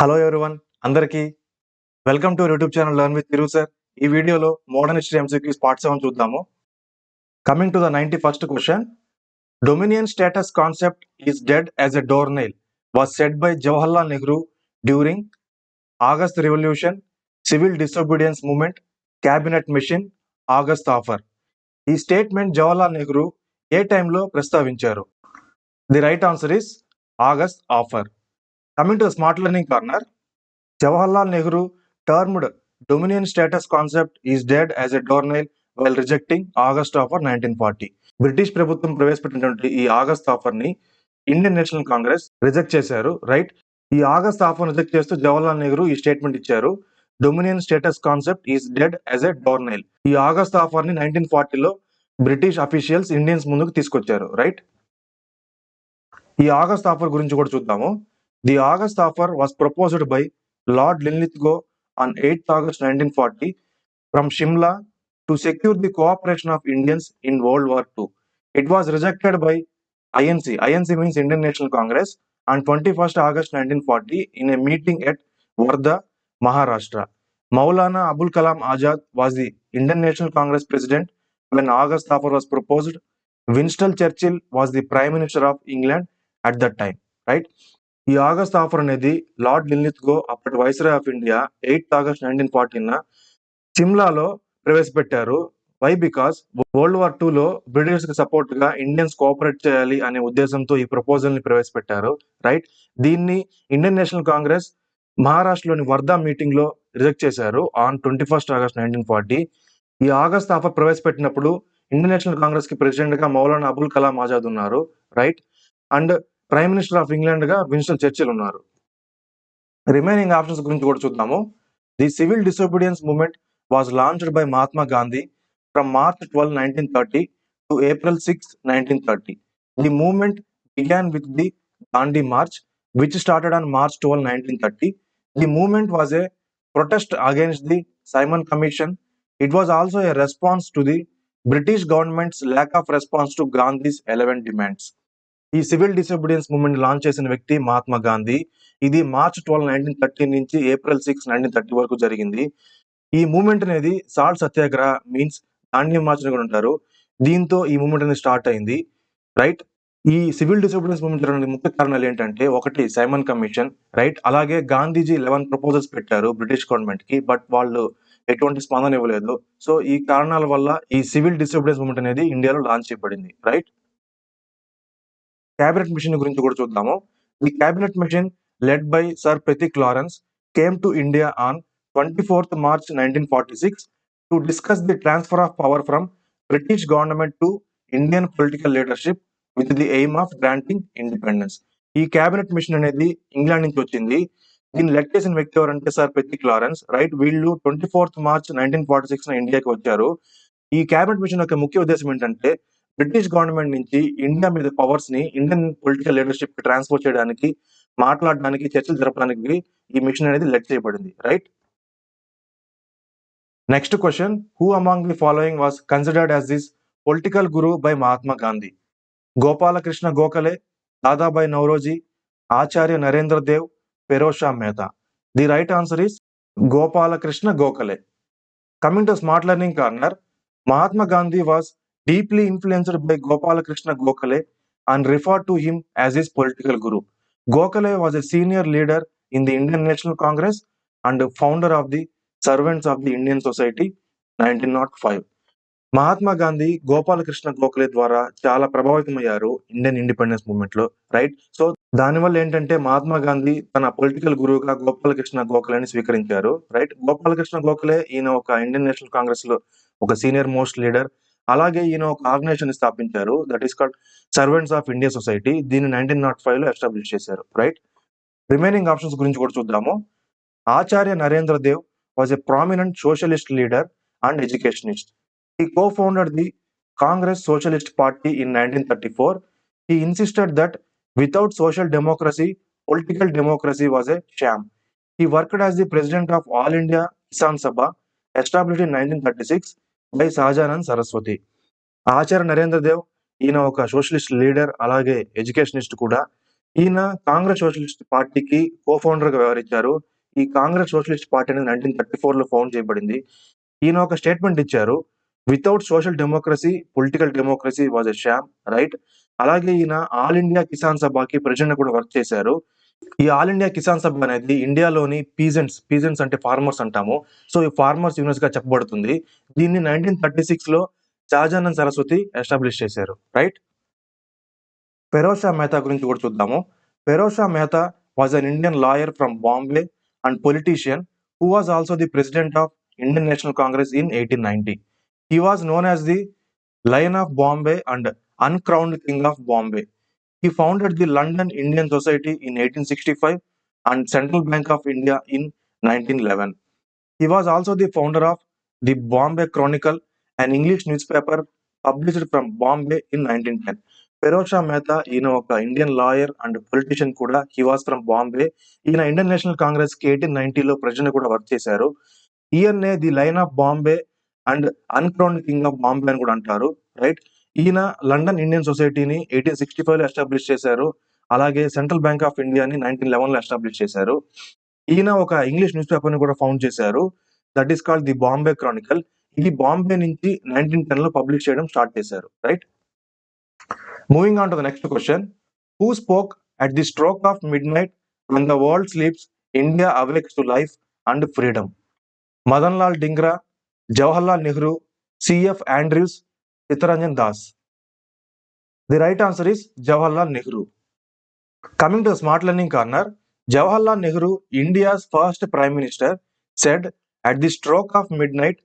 Hello everyone అందరికీ welcome to YouTube channel learn with Thiru sir. ఈ వీడియోలో మోడర్న్ హిస్టరీ ఎంసీక్యూస్ పార్ట్ 7 చూద్దాము. Coming to the 91st question. Dominion status concept is dead as a door nail was said by Jawaharlal Nehru during August revolution, civil disobedience movement, cabinet mission, August offer. ఈ statement Jawaharlal Nehru ఏ టైంలో ప్రస్తావించారు? The right answer is August offer. Coming to the smart learning corner, Jawaharlal Nehru termed dominion status concept is dead as a doornail while rejecting August offer 1940. British ప్రభుత్వం ప్రవేశపెట్టినటువంటి ఈ August offer ని Indian National Congress reject చేశారు. Right, ఈ August offer reject చేస్తూ జవహర్లాల్ నెహ్రూ ఈ statement ఇచ్చారు. Dominion status concept is dead as a doornail. ఈ ఆగస్ట్ ఆఫర్ ని 1940లో బ్రిటిష్ అఫీషియల్స్ ఇండియన్స్ ముందుకు తీసుకొచ్చారు. రైట్, ఈ ఆగస్ట్ ఆఫర్ గురించి కూడా చూద్దాము. The August offer was proposed by Lord Linlithgow on 8th August 1940 from Shimla to secure the cooperation of Indians in World War II. It was rejected by INC. INC means Indian National Congress on 21st August 1940 in a meeting at Wardha, Maharashtra. Maulana Abul Kalam Azad was the Indian National Congress president when August offer was proposed. Winston Churchill was the Prime Minister of England at that time. Right? ఈ August offer అనేది lord Linlithgow అప్పటి viceroy of India 8th August 1940 సిమ్లాలో ప్రవేశపెట్టారు. Why? Because world war 2లో British కి support గా Indians cooperate చేయాలి అనే ఉద్దేశంతో ఈ ప్రపోజల్ ని ప్రవేశపెట్టారు. రైట్, దీన్ని ఇండియన్ నేషనల్ కాంగ్రెస్ మహారాష్ట్రలోని వర్ధా మీటింగ్ లో రిజెక్ట్ చేశారు ఆన్ 21st August 1940. ఈ ఆగస్ట్ ఆఫర్ ప్రవేశపెట్టినప్పుడు ఇండియన్ నేషనల్ కాంగ్రెస్ కి ప్రెసిడెంట్ గా మౌలానా అబుల్ కలాం ఆజాద్ ఉన్నారు. Right, and prime minister of England గా విన్స్టన్ చర్చిల్ ఉన్నారు. రిమైనింగ్ ఆప్షన్స్ గురించి కూడా చూద్దాము. The civil disobedience movement was launched by Mahatma Gandhi from March 12, 1930 to April 6, 1930. The movement began with the Dandi march which started on March 12, 1930. The movement was a protest against the Simon Commission. It was also a response to the British government's lack of response to Gandhi's 11 demands. ఈ civil disobedience movement launch చేసిన వ్యక్తి మహాత్మా గాంధీ. ఇది March 12, 1930 నుంచి April 6, 1930 వరకు జరిగింది. ఈ movement అనేది salt సత్యాగ్రహ means దాండి March అని కూడా అంటారు. దీంతో ఈ మూవ్మెంట్ అనేది స్టార్ట్ అయింది. రైట్, ఈ సివిల్ డిసోబీడియన్స్ మూవ్మెంట్ జరగడానికి ముఖ్య కారణాలు ఏంటంటే, ఒకటి సైమన్ కమిషన్. రైట్, అలాగే గాంధీజీ 11 ప్రపోజల్స్ పెట్టారు బ్రిటిష్ గవర్నమెంట్ కి, బట్ వాళ్ళు ఎటువంటి స్పందన ఇవ్వలేదు. సో ఈ కారణాల వల్ల ఈ సివిల్ డిసోబీడియన్స్ మూవ్మెంట్ అనేది ఇండియాలో లాంచ్ చేయబడింది. రైట్, క్యాబినెట్ మిషన్ గురించి కూడా చూద్దాము. The cabinet machine led by sir Prateek Lawrence came to India on 24th March 1946 to discuss the transfer of power from British government to Indian political leadership with the aim of granting independence. ఈ cabinet machine అనేది England నుంచి వచ్చింది. దీన్ని lead చేసిన వ్యక్తి ఎవరంటే sir Prateek Lawrence. Right, వీళ్ళు 24th March 1946 ఇండియాకి వచ్చారు. ఈ క్యాబినెట్ మిషన్ యొక్క ముఖ్య ఉద్దేశం ఏంటంటే, బ్రిటిష్ గవర్నమెంట్ నుంచి ఇండియా మీద పవర్స్ ని ఇండియన్ పొలిటికల్ లీడర్షిప్ కి ట్రాన్స్ఫర్ చేయడానికి, మాట్లాడడానికి, చర్చలు జరపడానికి ఈ మిషన్ అనేది లెడ్ చేయబడింది. Right, next question. Who among the following was considered as this political guru by Mahatma Gandhi? Gopal Krishna Gokhale, Dadabhai Naoroji, Acharya Narendra Dev, Feroze Shah Mehta. The right answer is Gopal Krishna Gokhale. Coming to smart learning corner, Mahatma Gandhi was deeply influenced by Gopalakrishna Gokhale and referred to him as his political guru. Gokhale was a senior leader in the Indian National Congress and founder of the Servants of the Indian Society 1905. Mahatma Gandhi Gopal Krishna Gokhale ద్వారా చాలా ప్రభావితమయ్యారు Indian independence movement లో. Right, so దానివల్ల ఏంటంటే మహాత్మా గాంధీ తన political గురువుగా గోపాలకృష్ణ గోఖలేని స్వీకరించారు. Right, Gopalakrishna Gokhale ఈయన ఒక ఇండియన్ నేషనల్ కాంగ్రెస్ లో ఒక సీనియర్ మోస్ట్ లీడర్. అలాగే ఈయన ఒక ఆర్గనైజేషన్ స్థాపించారు, that is called servants of India society. దీన్ని 1905 లో ఎస్టాబ్లిష్ చేశారు. రైట్, రిమైనింగ్ ఆప్షన్స్ గురించి కూడా చూద్దాము. Acharya Narendra Dev was a prominent socialist leader and educationist. He co-founded the Congress Socialist Party in 1934. He insisted that without social democracy, political democracy was a sham. He worked as the president of All India Kisan Sabha, established in 1936 by Sahajanand Saraswati. ఆచార్య నరేంద్ర దేవ్ ఈయన ఒక socialist leader, అలాగే educationist కూడా. ఈయన Congress socialist పార్టీకి కో-ఫౌండర్‌గా వ్యవహరించారు. ఈ Congress socialist party అనేది 1934లో found చేయబడింది. ఈయన ఒక స్టేట్మెంట్ ఇచ్చారు. Without social democracy, political democracy was a Sam, right? అలాగే ఈయన ఆల్ ఇండియా కిసాన్ సభకి ప్రెసిడెంట్‌గా కూడా వర్క్ చేశారు. ఈ ఆల్ ఇండియా కిసాన్ సభ అనేది ఇండియాలోని పీజెంట్స్ అంటే ఫార్మర్స్ అంటాము. సో, ఈ ఫార్మర్స్ యూనియన్స్‌గా చెప్పబడుతుంది. దీన్ని 1936లో షాజానన్ సరస్వతి ఎస్టాబ్లిష్ చేశారు. రైట్? ఫెరోజ్ షా మెహతా గురించి కూడా చూద్దాము. Feroz Shah Mehta was an Indian lawyer from Bombay and politician who was also the president of Indian National Congress in 1890. He was known as the Lion of Bombay and Uncrowned King of Bombay. He founded the London Indian Society in 1865 and Central Bank of India in 1911. He was also the founder of the Bombay Chronicle, an English newspaper published from Bombay in 1910. Feroz Shah Mehta ఈయన ఒక Indian lawyer and politician కూడా. He was from Bombay. ఈయన Indian National Congress కి 1890లో president కూడా work చేశారు. ఈయన్నే the lion of Bombay and uncrowned king of Bombay అని కూడా అంటారు. రైట్? ఈయన లండన్ ఇండియన్ సొసైటీని 1865లో ఎస్టాబ్లిష్ చేశారు. అలాగే సెంట్రల్ బ్యాంక్ ఆఫ్ ఇండియాని 1911లో ఎస్టాబ్లిష్ చేశారు. ఈయన ఒక ఇంగ్లీష్ న్యూస్ పేపర్ ని కూడా ఫౌండ్ చేశారు. That is called the Bombay Chronicle. ఇది బాంబే నుంచి 1910లో పబ్లిష్ చేయడం స్టార్ట్ చేశారు. Right? Moving on to the next question. Who spoke at the stroke of midnight when the world sleeps, India awakes to life and freedom? Madan Lal Dhingra, Jawaharlal Nehru, CF Andrews, Chittaranjan Das. The right answer is Jawaharlal Nehru. Coming to the smart learning corner, Jawaharlal Nehru, India's first Prime Minister, said, at the stroke of midnight,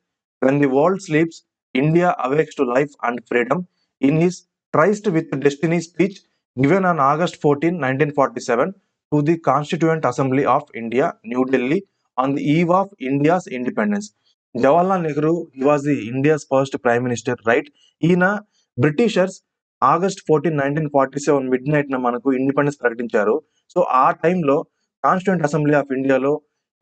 when the world sleeps, India awakes to life and freedom, in his Tryst with Destiny speech given on August 14, 1947, to the Constituent Assembly of India, New Delhi, on the eve of India's independence. Jawaharlal Nehru, he was the India's first Prime Minister, right? ఈయన Britishers August 14, 1947 mid night న మనకు independence ప్రకటించారు. So ఆ టైంలో constituent assembly of ఇండియాలో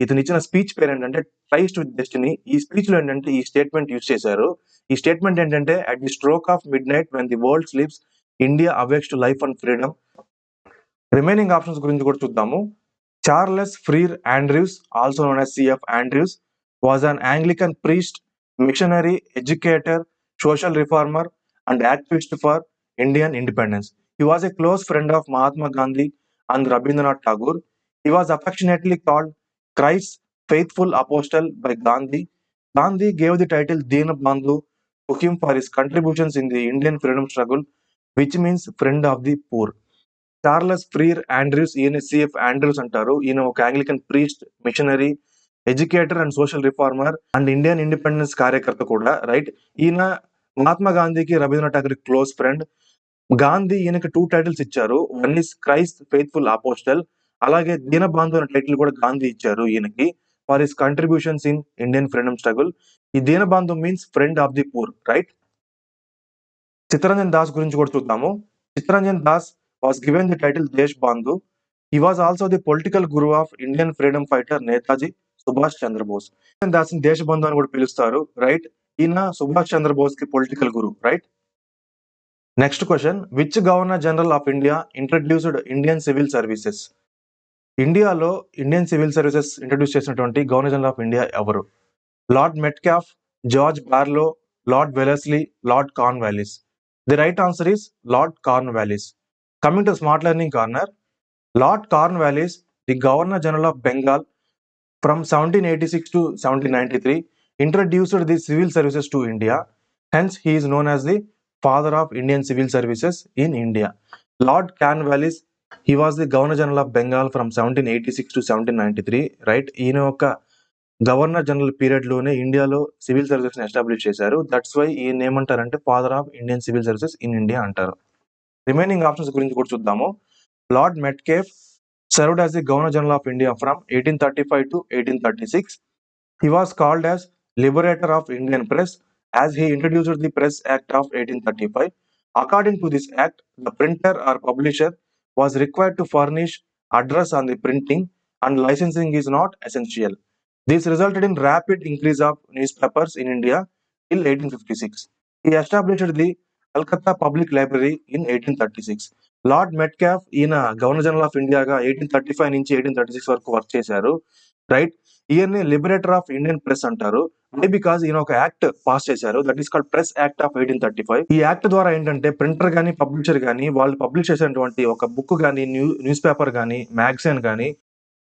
ఇతను ఇచ్చిన speech పేరు ఏంటంటే ట్రైస్ట్ విత్ డెస్టినీ. ఈ స్పీచ్ లో ఏంటంటే ఈ స్టేట్మెంట్ యూజ్ చేశారు. ఈ స్టేట్మెంట్ ఏంటంటే, at the stroke of midnight when the world sleeps, India awakes to life and freedom. Remaining options గురించి కూడా చూద్దాము. Charles Freer Andrews, also known as CF Andrews, was an Anglican priest, missionary, educator, social reformer and activist for Indian independence. He was a close friend of Mahatma Gandhi and Rabindranath Tagore. He was affectionately called Christ's faithful apostle by Gandhi. Gandhi gave the title Dinabandhu to him for his contributions in the Indian freedom struggle, which means friend of the poor. Charles Freer Andrews, ఈయన CF Andrews అంటారు. ఈయన ఒక Anglican priest, missionary, educator and social reformer and Indian independence కార్యకర్త కూడా. Right? ఈయన మహాత్మా గాంధీకి, Rabindranath Tagore close friend. Gandhi ఈయనకి 2 titles ఇచ్చారు. One is Christ faithful apostle, అలాగే దీనబంధు అనే టైటిల్ కూడా గాంధీ ఇచ్చారు ఈయనకి for his contributions in Indian freedom struggle. ఈ Deenabandhu means friend of the poor. Right? Chittaranjan Das గురించి కూడా చూద్దాము. Chittaranjan Das was given the title Desh Bandhu. He was also the political guru of Indian freedom fighter Netaji Subhash Chandra Bose. దాస్ని Deshbandhu అని కూడా పిలుస్తారు. Right? ఈయన సుభాష్ చంద్రబోస్ కి political Guru. Right? Next question. Which governor general of India introduced Indian civil services? ఇండియాలో Indian civil services introduce చేసినటువంటి governor general of India ఎవరు? Lord Metcalfe, George బార్లో, lord Wellesley, lord Cornwallis. The right answer is lord Cornwallis. Coming to smart learning corner, Lord Cornwallis, the Governor General of Bengal from 1786 to 1793, introduced the civil services to India. Hence, he is known as the father of Indian civil services in India. Lord Cornwallis, he was the Governor General of Bengal from 1786 to 1793. Right? ఈయన ఒక governor general period లోనే ఇండియాలో civil services establish చేశారు. That's why ఈయన ఏమంటారంటే father of Indian civil services in India అంటారు. Remaining options గురించి కూడా చూద్దాము. Lord Metcalfe served as the Governor General of India from 1835 to 1836. He was called as Liberator of Indian Press as he introduced the Press Act of 1835. According to this act, the printer or publisher was required to furnish address on the printing and licensing is not essential. This resulted in rapid increase of newspapers in India till 1856. He established the Calcutta Public Library in 1836. Lord Metcalfe ఈయన governor general of ఇండియాగా 1835 నుంచి 1836 వరకు work చేశారు. Right. ఈయన్ని liberator of Indian press అంటారు. Because ఈయన ఒక act pass చేశారు, that is called press act of 1835. ఈ యాక్ట్ ద్వారా ఏంటంటే ప్రింటర్ గానీ పబ్లిషర్ గానీ వాళ్ళు పబ్లిష్ చేసినటువంటి ఒక బుక్ గానీ న్యూస్ పేపర్ గానీ మ్యాగజైన్ గానీ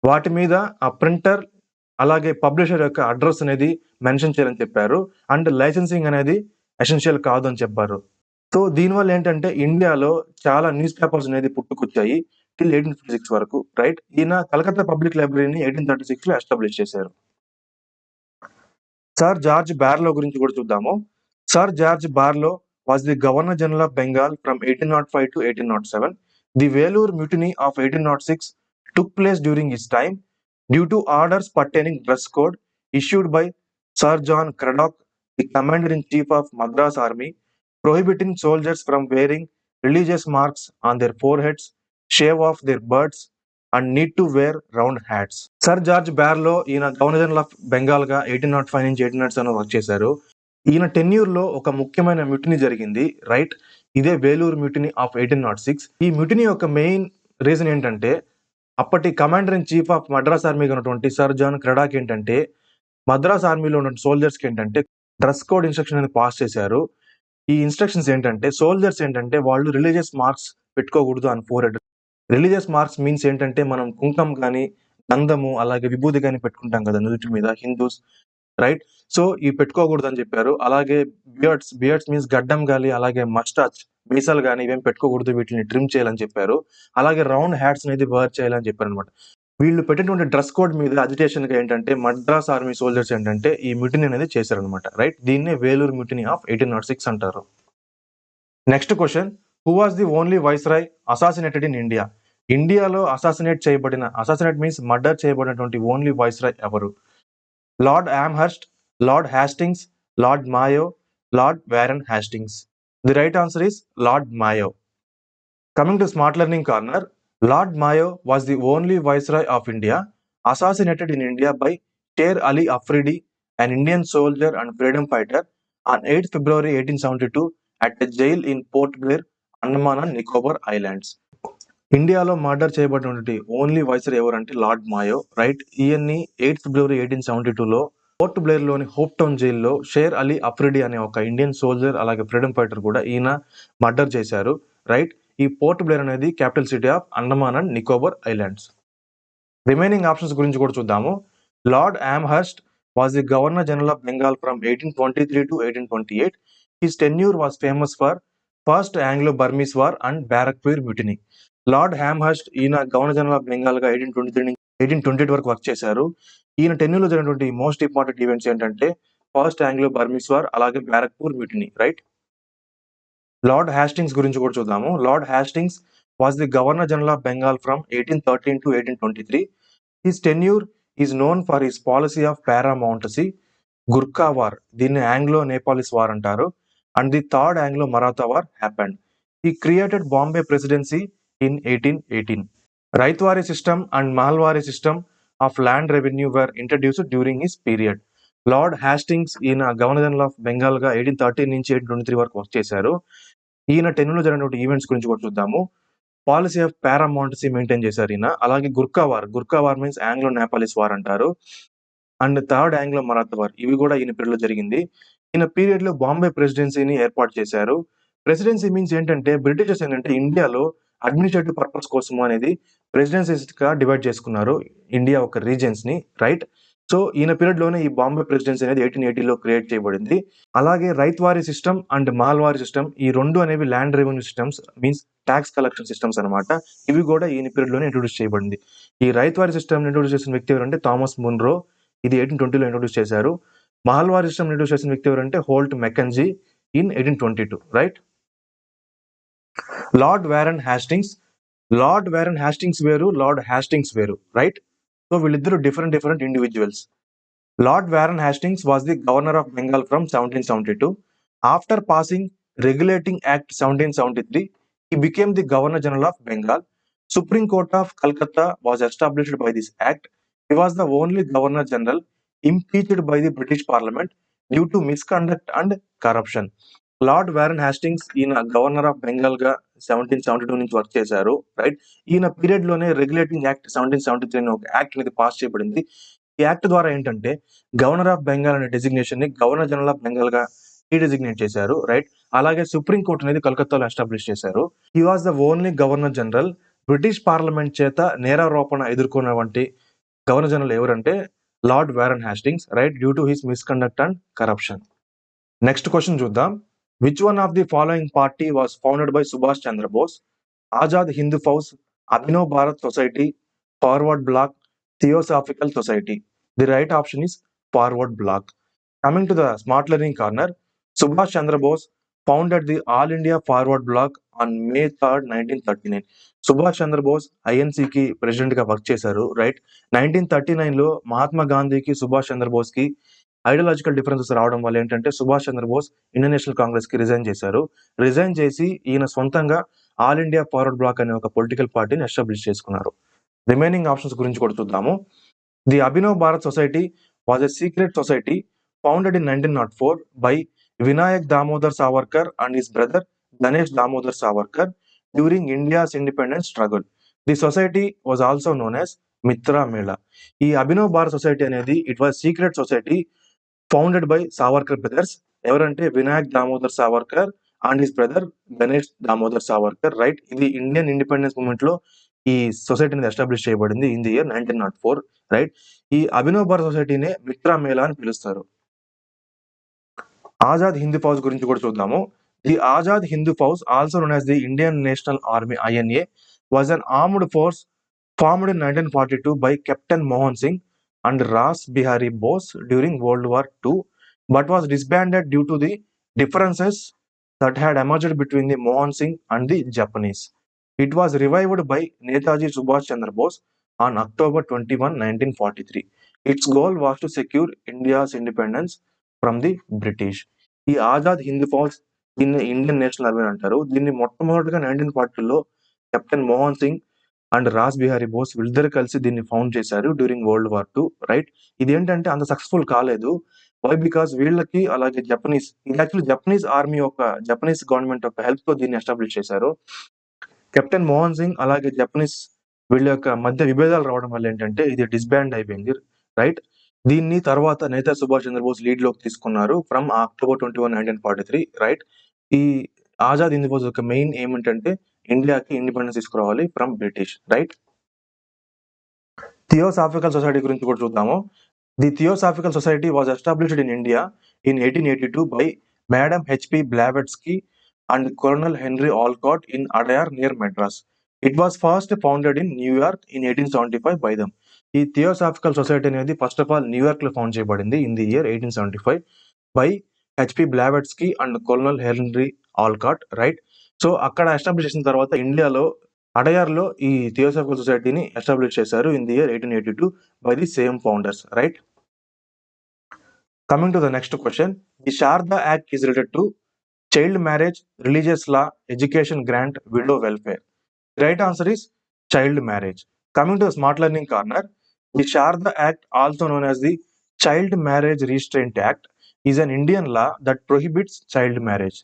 వాటి మీద ఆ ప్రింటర్ అలాగే పబ్లిషర్ యొక్క అడ్రస్ అనేది మెన్షన్ చేయాలని చెప్పారు. అండ్ లైసెన్సింగ్ అనేది ఎసెన్షియల్ కాదు అని చెప్పారు. సో దీనివల్ల ఏంటంటే ఇండియాలో చాలా న్యూస్ పేపర్స్ అనేది పుట్టుకొచ్చాయి టిల్ 1856 వరకు. రైట్. ఈయన కలకత్తా పబ్లిక్ లైబ్రరీని 1836 లో ఎస్టాబ్లిష్ చేశారు. సర్ జార్జ్ బార్లో గురించి కూడా చూద్దాము. సర్ జార్జ్ బార్లో was the governor general of Bengal from 1805 to 1807. The Vellore mutiny of 1806 took place during his time due to orders pertaining dress code issued by Sir John Cradock, the commander-in-chief of Madras Army, prohibiting soldiers from wearing religious marks on their foreheads, shave off their beards, and need to wear round hats. Sir George బార్లో ఈయన governor general of Bengal గా 1805 నుంచి 1807 work చేశారు. ఈయన tenure లో ఒక ముఖ్యమైన mutiny జరిగింది. రైట్. ఇదే వేలూరు మ్యూటినీ ఆఫ్ 1806. ఈ మ్యూటినీ యొక్క మెయిన్ రీజన్ ఏంటంటే అప్పటి commander in chief of Madras ఆర్మీగా ఉన్నటువంటి సర్ జాన్ క్రెడాక్ ఏంటంటే మద్రాస్ ఆర్మీలో ఉన్న సోల్జర్స్ కి ఏంటంటే డ్రెస్ కోడ్ ఇన్స్ట్రక్షన్ అనేది పాస్ చేశారు. ఈ ఇన్స్ట్రక్షన్స్ ఏంటంటే సోల్జర్స్ ఏంటంటే వాళ్ళు రిలీజియస్ మార్క్స్ పెట్టుకోకూడదు అని ఫోర్. రిలీజియస్ మార్క్స్ మీన్స్ ఏంటంటే మనం కుంకం కానీ గంధము అలాగే విభూది కానీ పెట్టుకుంటాం కదా నుదుటి మీద హిందూస్. రైట్. సో ఇవి పెట్టుకోకూడదు అని చెప్పారు. అలాగే బియర్డ్స్ మీన్స్ గడ్డం గాలి అలాగే మస్టాచ్ మీసాలు కానీ ఇవేం పెట్టుకోకూడదు, వీటిని ట్రిమ్ చేయాలని చెప్పారు. అలాగే రౌండ్ హ్యాట్స్ అనేది వేర్ చేయాలని చెప్పారు అనమాట. వీళ్ళు పెట్టినటువంటి డ్రెస్ కోడ్ మీద అజిటేషన్ గా ఏంటంటే మద్రాస్ ఆర్మీ సోల్జర్స్ ఏంటంటే ఈ మ్యూటినీ అనేది చేశారనమాట. రైట్. దీన్నే వేలూరు మ్యూటినీ ఆఫ్ 1806 అంటారు. Next question, who was the only viceroy assassinated in India? ఇండియాలో అసాసినేట్ మీన్స్ మర్డర్ చేయబడినటువంటి ఓన్లీ వైస్రాయ్ ఎవరు? Lord Amherst, lord Hastings, lord Mayo, lord Warren Hastings. The right answer is lord Mayo. Coming to smart learning corner, lord Mayo was the only viceroy of India assassinated in India by Sher Ali Afridi, an Indian soldier and freedom fighter, on 8th February 1872 at a jail in Port Blair, Andaman and Nicobar Islands. ఇండియాలో murder చేయబడినటువంటి only viceroy ఎవరంటే lord Mayo. Right. ఈయన్ని 8th February 1872లో పోర్ట్ బ్లేర్ లోని Hope Town జైల్లో షేర్ అలీ అఫ్రిడి అనే ఒక Indian soldier అలాగే ఫ్రీడమ్ ఫైటర్ కూడా ఈయన మర్డర్ చేశారు. రైట్. ఈ పోర్ట్ బ్లేర్ అనేది capital city of Andaman and Nicobar islands. Remaining options గురించి కూడా చూద్దాము. Lord Amherst was the governor general of Bengal from 1823 to 1828. His tenure was famous for first Anglo Burmese war and Barrackpore mutiny. Lord Amherst ఈయన governor general of Bengal గా 1823 నుంచి 1828 వరకు work చేశారు. ఈయన టెన్యూర్లో జరిగినటువంటి మోస్ట్ ఇంపార్టెంట్ ఈవెంట్స్ ఏంటంటే ఫస్ట్ ఆంగ్లో బర్మీస్ వార్ అలాగే బ్యారక్పూర్ mutiny. Right. Lord Hastings గురించి కూడా చూద్దాము. Lord Hastings was the governor general of Bengal from 1813 to 1823. His tenure is known for his policy of పారామౌంటసీ, Gurkha war, దీన్ని ఆంగ్లో నేపాలిస్ వార్ అంటారు, and the third Anglo Maratha war happened. He created Bombay presidency in 1818. Raitwari system and Mahalwari system of land revenue were introduced during his period. Lord Hastings ఈయన governor general of Bengal గా 1813 నుంచి 1823 వరకు work చేశారు. ఈయన టెన్యూర్లో జరిగినటువంటి events గురించి కూడా చూద్దాము. పాలసీ ఆఫ్ పారామౌంటసీ మెయింటైన్ చేశారు ఈయన. అలాగే Gurkha war means Anglo Nepalese war అంటారు, and third Anglo Maratha war, ఇవి కూడా ఈయన పీరియడ్ లో జరిగింది. ఈయన పీరియడ్ లో బాంబే ప్రెసిడెన్సీని ఏర్పాటు చేశారు. ప్రెసిడెన్సీ మీన్స్ ఏంటంటే బ్రిటిషర్స్ ఏంటంటే ఇండియాలో అడ్మినిస్ట్రేటివ్ పర్పస్ కోసం అనేది ప్రెసిడెన్సీస్ గా డివైడ్ చేసుకున్నారు ఇండియా ఒక రీజన్స్ ని. రైట్. సో ఈయన పీరియడ్ లోనే ఈ బాంబే ప్రెసిడెన్సీ అనేది 1880లో క్రియేట్ చేయబడింది. అలాగే రైత్వారీ సిస్టమ్ అండ్ మాల్వారీ సిస్టమ్, ఈ రెండు అనేవి land revenue systems means tax collection systems అనమాట. ఇవి కూడా ఈయన పీరియడ్ లోనే ఇంట్రొడ్యూస్ చేయబడింది. ఈ రైత్వారీ సిస్టమ్ ఇంట్రొడ్యూస్ చేసిన వ్యక్తి ఎవరంటే థామస్ మున్రో, ఇది 1820లో ఇంట్రొడ్యూస్ చేశారు. మాల్వారీ సిస్టమ్ ఇంట్రొడ్యూస్ చేసిన వ్యక్తి ఎవరంటే Holt Mackenzie in 1822. Right. Lord Warren Hastings వేరు, లార్డ్ హ్యాస్టింగ్స్ వేరు. రైట్. సో వీళ్ళిద్దరు different individuals. Lord Warren Hastings was the governor of Bengal from 1772. After passing regulating act 1773, he became the governor general of Bengal. Supreme Court of Calcutta was established by this act. He was the only governor general impeached by the British Parliament due to misconduct and corruption. Lord Warren Hastings ఈయన governor of Bengal గా 1772 నుంచి work చేశారు, right. ఈయన period లోనే regulating act 1773 అనే ఒక act అనేది pass చేయబడింది. ఈ యాక్ట్ ద్వారా ఏంటంటే గవర్నర్ ఆఫ్ బెంగాల్ అనే డెసిగ్నేషన్ ని గవర్నర్ జనరల్ ఆఫ్ బెంగాల్ గా డెసిగ్నేట్ చేశారు, రైట్. అలాగే సుప్రీం కోర్ట్ అనేది కలకత్తాలో ఎస్టాబ్లిష్ చేశారు. He was the only governor general British parliament చేత నేరారోపణ ఎదుర్కొన్న వంటి గవర్నర్ జనరల్ ఎవరంటే lord Warren Hastings, right, due to his misconduct and corruption. Next question చూద్దాం. Which one of the following party was founded by Subhash Chandra Bose? Azad Hind Fauj, Abhinav Bharat society, forward bloc, theosophical society. The right option is forward bloc. Coming to the smart learning corner, Subhash Chandra Bose founded the All India Forward Bloc on May 3rd, 1939. Subhash Chandra Bose ఐఎన్సీకి president గా work చేశారు, right. 1939 లో మహాత్మా గాంధీకి సుభాష్ చంద్రబోస్ కి ideological differences రావడం వల్ల ఏంటంటే Subhash Chandrabose Indian National Congress కి రిజైన్ చేశారు. రిజైన్ చేసి ఈయన సొంతంగా ఆల్ ఇండియా ఫార్వర్డ్ బ్లాక్ అనే ఒక పొలిటికల్ పార్టీని ఎస్టాబ్లిష్ చేసుకున్నారు. రిమైనింగ్ ఆప్షన్స్ గురించి కూడా చూద్దాము. The Abhinav Bharat society was a secret society founded in 1904 by Vinayak Damodar Savarkar and his brother Ganesh Damodar Savarkar during India's independence struggle. The society was also known as Mitra Mela. ఈ Abhinav Bharat society అనేది it was secret society founded by Savarkar brothers. ఎవరంటే Vinayak Damodar Savarkar and his brother Ganesh Damodar Savarkar, right. ఇది Indian independence movement లో ఈ society అనేది establish చేయబడింది in the year 1904, right. ఈ అభినవ్ భారత్ సొసైటీనే మిత్రా మేళా అని పిలుస్తారు. ఆజాద్ హిందూ ఫౌజ్ గురించి కూడా చూద్దాము. The Azad Hind Fauj, also known as the Indian national army INA, was an armed force formed in 1942 by captain Mohan Singh and Ras Behari Bose during World War II, but was disbanded due to the differences that had emerged between the Mohan Singh and the Japanese. It was revived by Netaji Subhash Chandra Bose on October 21, 1943. Its goal was to secure India's independence from the British. ఈ ఆజాద్ హిందూ ఫౌజ్ దీన్ని Indian national army అంటారు. దీన్ని మొట్టమొదటిగా 1940లో captain Mohan Singh and Ras Behari Bose వీళ్ళిద్దరు కలిసి దీన్ని found చేశారు during World War II, right. ఇది ఏంటంటే అంత సక్సెస్ఫుల్ కాలేదు. వై? బికాస్ వీళ్ళకి అలాగే జపనీస్, ఇది యాక్చువల్లీ జపనీస్ ఆర్మీ యొక్క జపనీస్ గవర్నమెంట్ యొక్క హెల్ప్ తో దీన్ని ఎస్టాబ్లిష్ చేశారు. కెప్టెన్ మోహన్ సింగ్ అలాగే జపనీస్ వీళ్ళ యొక్క మధ్య విభేదాలు రావడం వల్ల ఏంటంటే ఇది డిస్బాండ్ అయిపోయింది, రైట్. దీన్ని తర్వాత నేతాజీ సుభాష్ చంద్రబోస్ లీడ్ లోకి తీసుకున్నారు ఫ్రమ్ October 21, 1943, రైట్. ఈ ఆజాద్ హింద్ ఫౌజ్ యొక్క మెయిన్ ఏమిటంటే ఇండియాకి ఇండిపెండెన్స్ తీసుకురావాలి from British, right. Theosophical society గురించి కూడా చూద్దాము. The theosophical society was established in India in 1882 by madam HP Blavatsky and Colonel Henry Olcott in Adyar near Madras. It was first founded in New York in 1875 by them. ఈ theosophical society అనేది first of all New York లో found చేయబడింది in the year 1875 by HP Blavatsky and Colonel Henry Olcott, right. So అక్కడ establish చేసిన తర్వాత ఇండియాలో అడయార్లో ఈ theosophical సొసైటీని ఎస్టాబ్లిష్ చేశారు in the year 1882 by the same founders, right. Coming to the next question, the Sharada act is related to child marriage, religious law, education grant, widow welfare. The right answer is child marriage. Coming to the smart learning corner, the Sharda Act, also known as the Child Marriage Restraint Act, is an Indian law that prohibits child marriage.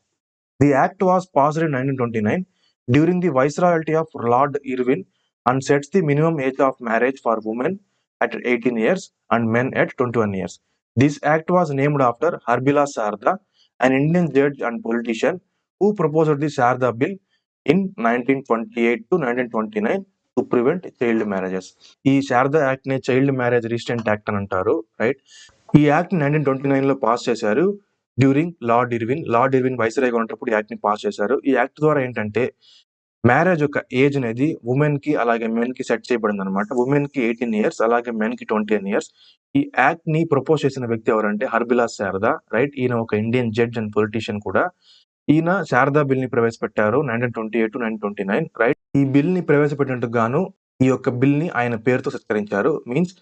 The act was passed in 1929 during the Viceroyalty of Lord Irwin and sets the minimum age of marriage for women at 18 years and men at 21 years. This act was named after Harbilas Sarda, an Indian judge and politician who proposed the Sarda Bill in 1928 to 1929 to prevent child marriages. ఈ Sharada act ని child marriage restraint act అని అంటారు, right. ఈ act 1929 లో pass చేశారు during lord Irwin వైస్రాయ్గా ఉన్నప్పుడు ఈ act ని పాస్ చేశారు. ఈ యాక్ట్ ద్వారా ఏంటంటే మ్యారేజ్ యొక్క ఏజ్ అనేది ఉమెన్ కి అలాగే మెన్ కి సెట్ చేయబడింది అనమాట. ఉమెన్ కి 18 years అలాగే మెన్ కి 21 years. ఈ యాక్ట్ ని ప్రపోజ్ చేసిన వ్యక్తి ఎవరంటే హర్బిలాస్ శారదా, రైట్. ఈయన ఒక ఇండియన్ జడ్జ్ అండ్ పొలిటీషియన్ కూడా. ఈయన శారదా బిల్ ని ప్రవేశపెట్టారు 1928 to 1929, రైట్. ఈ బిల్ ని ప్రవేశపెట్టినట్టు గాను ఈ యొక్క బిల్ ని ఆయన పేరుతో సత్కరించారు, means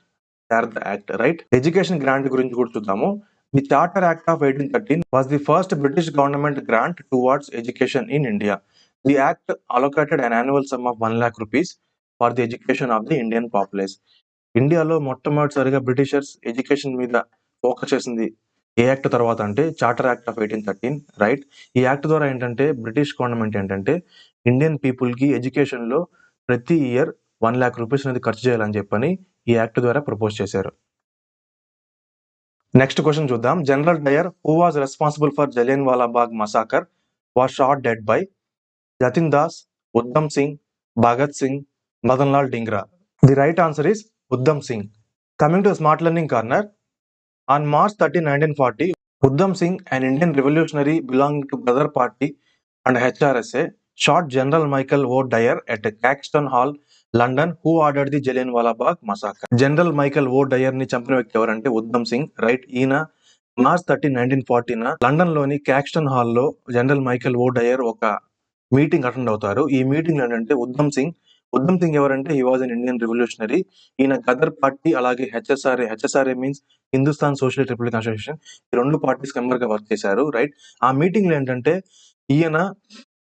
Sharada act, right. Education grant గురించి కూడా చూద్దాము. The charter act of 1813 was the first British government grant towards education in India. The act allocated an annual sum of 1 lakh rupees for the education of the Indian populace. ఇండియాలో మొట్టమొదటిసారిగా Britishers education మీద focus చేసింది ఏ act తర్వాత అంటే charter act of 1813, right. ఈ act ద్వారా ఏంటంటే British government ఏంటంటే ఇండియన్ పీపుల్కి ఎడ్యుకేషన్లో ప్రతి ఇయర్ 1 lakh రూపీస్ అనేది ఖర్చు చేయాలని చెప్పని ఈ యాక్ట్ ద్వారా ప్రపోజ్ చేశారు. నెక్స్ట్ క్వశ్చన్ చూద్దాం. General Dyer who was responsible for Jallianwala Bagh massacre was shot dead by Jatin Das, Udham Singh, Bhagat Singh, Madan Lal Dhingra. The right answer is Udham Singh. Coming to smart learning corner. On March 13, 1940, Uddam Singh, an Indian revolutionary belonging to Brother Party and HRSA, shot General Michael O. Dyer at Caxton Hall, London, who ordered the Jallianwala Bagh massacre. General Michael O'Dwyer ని చంపిన వ్యక్తి ఎవరంటే Udham Singh, right. ఈయన March 13, 1940 London లోని Caxton హాల్లో general Michael O'Dwyer ఒక meeting attend అవుతారు. ఈ మీటింగ్ ఏంటంటే ఉద్దమ్ సింగ్ ఎవరంటే he was an Indian revolutionary. ఈయన గదర్ పార్టీ అలాగే HSRA means Hindustan socialist republic association, ఈ 2 పార్టీస్ మెంబర్ గా వర్క్ చేశారు, రైట్. ఆ మీటింగ్ లో ఏంటంటే ఈయన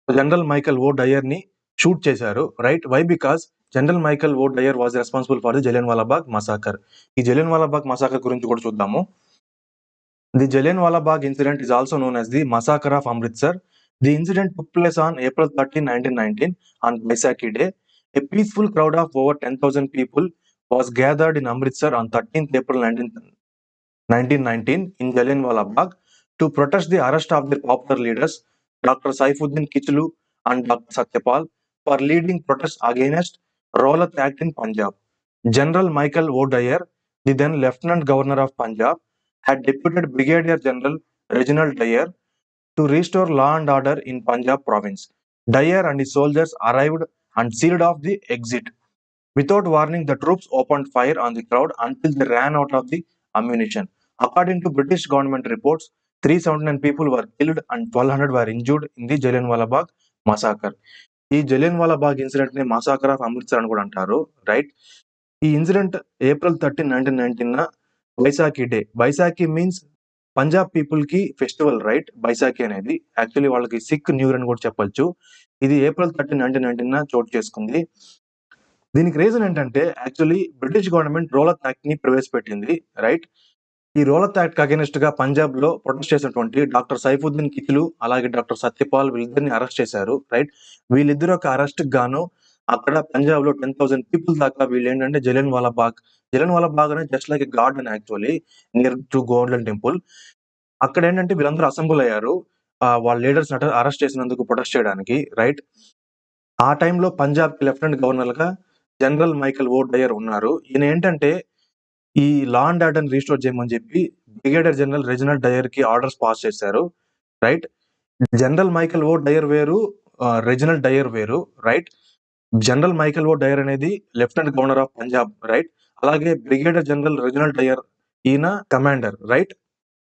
జనరల్ మైకల్ ఓ డయర్ ని షూట్ చేశారు, right. Why? Because general Michael O'Dwyer was responsible for the Jallianwala Bagh massacre. ఈ జలియన్వాలా బాగ్ మసాకర్ గురించి కూడా చూద్దాము. The Jallianwala Bagh incident is also known as the massacre of Amritsar. The incident took place on April 13, 1919 on Baisakhi Day. A peaceful crowd of over 10,000 people was gathered in Amritsar on 13th April 1919 in Jallianwala Bagh to protest the arrest of their popular leaders Dr. Saifuddin Kichlu and Dr. Satyapal for leading protests against Rowlatt Act in Punjab. General Michael O. Dyer, the then Lieutenant Governor of Punjab, had deputed Brigadier General Reginald Dyer to restore law and order in Punjab province. Dyer and his soldiers arrived and sealed off the exit. Without warning, the troops opened fire on the crowd until they ran out of the ammunition. According to British government reports, 379 people were killed and 1,200 were injured in the Jallianwala Bagh massacre. ఈ Jallianwala Bagh incident ని మాసాకర్ of Amritsar అని కూడా అంటారు, right. ఈ incident April 13, 1919 Baisakhi day. Baisakhi means Punjab people కి festival, right. Baisakhi అనేది actually వాళ్ళకి sick new year అని కూడా చెప్పొచ్చు. ఇది April 13, 1919 చోటు చేసుకుంది. దీనికి రీజన్ ఏంటంటే యాక్చువల్లీ బ్రిటిష్ గవర్నమెంట్ రోలత్ యాక్ట్ ని ప్రవేశపెట్టింది, రైట్. ఈ రోలత్ యాక్ట్ అగైనెస్ట్ గా పంజాబ్ లో ప్రొటెస్ట్ చేసినటువంటి డాక్టర్ సైఫుద్దీన్ కిచ్లు అలాగే డాక్టర్ సత్యపాల్ వీళ్ళిద్దరిని అరెస్ట్ చేశారు, రైట్. వీళ్ళిద్దరు ఒక అరెస్ట్ గాను అక్కడ పంజాబ్ లో 10,000 పీపుల్ దాకా వీళ్ళు ఏంటంటే జలియన్వాలా బాగ్ అనేది just like garden actually near to golden temple. అక్కడ ఏంటంటే వీళ్ళందరూ అసెంబుల్ అయ్యారు వాళ్ళ లీడర్స్ అరెస్ట్ చేసినందుకు ప్రొటెస్ట్ చేయడానికి, రైట్. ఆ టైంలో పంజాబ్ కి లెఫ్టినెంట్ గవర్నర్ గా జనరల్ మైకల్ ఓ డయర్ ఉన్నారు. ఈయన ఏంటంటే ఈ లా అండ్ ఆర్డర్ రీస్టోర్ చేయమని చెప్పి బ్రిగేడియర్ జనరల్ రెజినల్ డయర్ కి ఆర్డర్స్ పాస్ చేశారు, రైట్. జనరల్ మైకల్ ఓ డయర్ వేరు, రెజినల్ డయర్ వేరు, రైట్. జనరల్ మైకల్ ఓ డయర్ అనేది lieutenant governor of Punjab, right. అలాగే బ్రిగేడియర్ జనరల్ రెజినల్ డయర్ ఈయన కమాండర్, రైట్.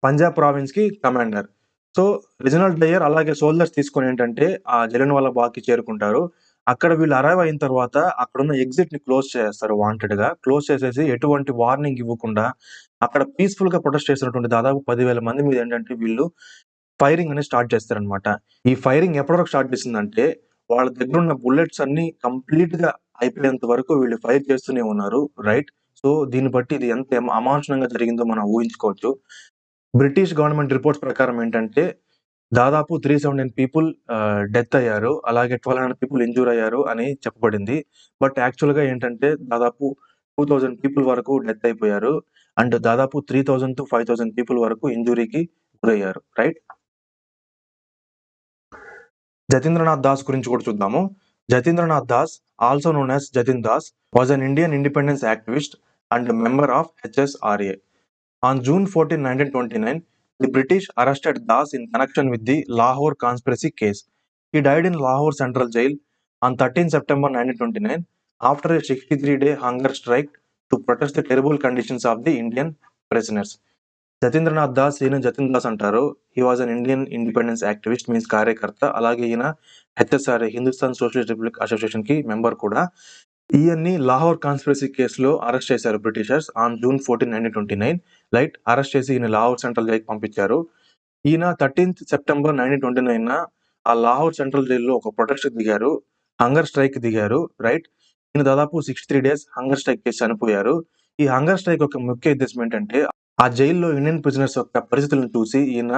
పంజాబ్ ప్రావిన్స్ కి కమాండర్. సో రెజినల్ డయర్ అలాగే soldiers తీసుకొని ఏంటంటే ఆ జలియన్వాలా బాగ్ కి చేరుకుంటారు. అక్కడ వీళ్ళు అరైవ్ అయిన తర్వాత అక్కడున్న ఎగ్జిట్ ని క్లోజ్ చేస్తారు, వాంటెడ్ గా క్లోజ్ చేసేసి ఎటువంటి వార్నింగ్ ఇవ్వకుండా అక్కడ పీస్ఫుల్ గా ప్రొటెస్ట్ చేసినటువంటి దాదాపు 10,000 మంది మీద ఏంటంటే వీళ్ళు ఫైరింగ్ అనేది స్టార్ట్ చేస్తారనమాట. ఈ ఫైరింగ్ ఎప్పటి వరకు స్టార్ట్ చేసిందంటే వాళ్ళ దగ్గర ఉన్న బుల్లెట్స్ అన్ని కంప్లీట్ గా అయిపోయేంత వరకు వీళ్ళు ఫైర్ చేస్తూనే ఉన్నారు, రైట్. సో దీన్ని బట్టి ఇది ఎంత అమానుషంగా జరిగిందో మనం ఊహించుకోవచ్చు. బ్రిటిష్ గవర్నమెంట్ రిపోర్ట్స్ ప్రకారం ఏంటంటే దాదాపు 379 పీపుల్ డెత్ అయ్యారు, అలాగే 1,200 పీపుల్ ఇంజూర్ అయ్యారు అని చెప్పబడింది. బట్ యాక్చువల్ గా ఏంటంటే దాదాపు 2,000 పీపుల్ వరకు డెత్ అయిపోయారు అండ్ దాదాపు 3,000 to 5,000 పీపుల్ వరకు ఇంజురీకి గురయ్యారు, రైట్. జతీంద్రనాథ్ దాస్ గురించి కూడా చూద్దాము. Jatindranath Das, also known as Jatin Das, was an Indian independence activist and member of HSRA. On June 14, 1929, the British arrested Das in connection with the Lahore conspiracy case. He died in Lahore Central Jail on 13 September 1929 after a 63-day hunger strike to protest the terrible conditions of the Indian prisoners. Jatindranath Das, ఈయన జతిన్ దాస్ అంటారు. He was an Indian independence activist means కార్యకర్త, అలాగే ఈయన HSRA Hindustan socialist republic association కి member కూడా. ఈయన్ని Lahore conspiracy కేసులో arrest చేశారు Britishers on June 14, 1929, right. Arrest చేసి ఈయన లాహోర్ సెంట్రల్ జైలుకి పంపించారు. ఈయన 13th September 1929 ఆ లాహోర్ సెంట్రల్ జైల్లో ఒక ప్రొటెస్ట్ దిగారు, హంగర్ స్ట్రైక్ దిగారు, రైట్. ఈయన దాదాపు 63 days హంగర్ స్ట్రైక్ చేసి చనిపోయారు. ఈ హంగర్ స్ట్రైక్ యొక్క ముఖ్య ఉద్దేశం ఏంటంటే ఆ జైల్లో ఇండియన్ ప్రిజనర్స్ యొక్క పరిస్థితులను చూసి ఈయన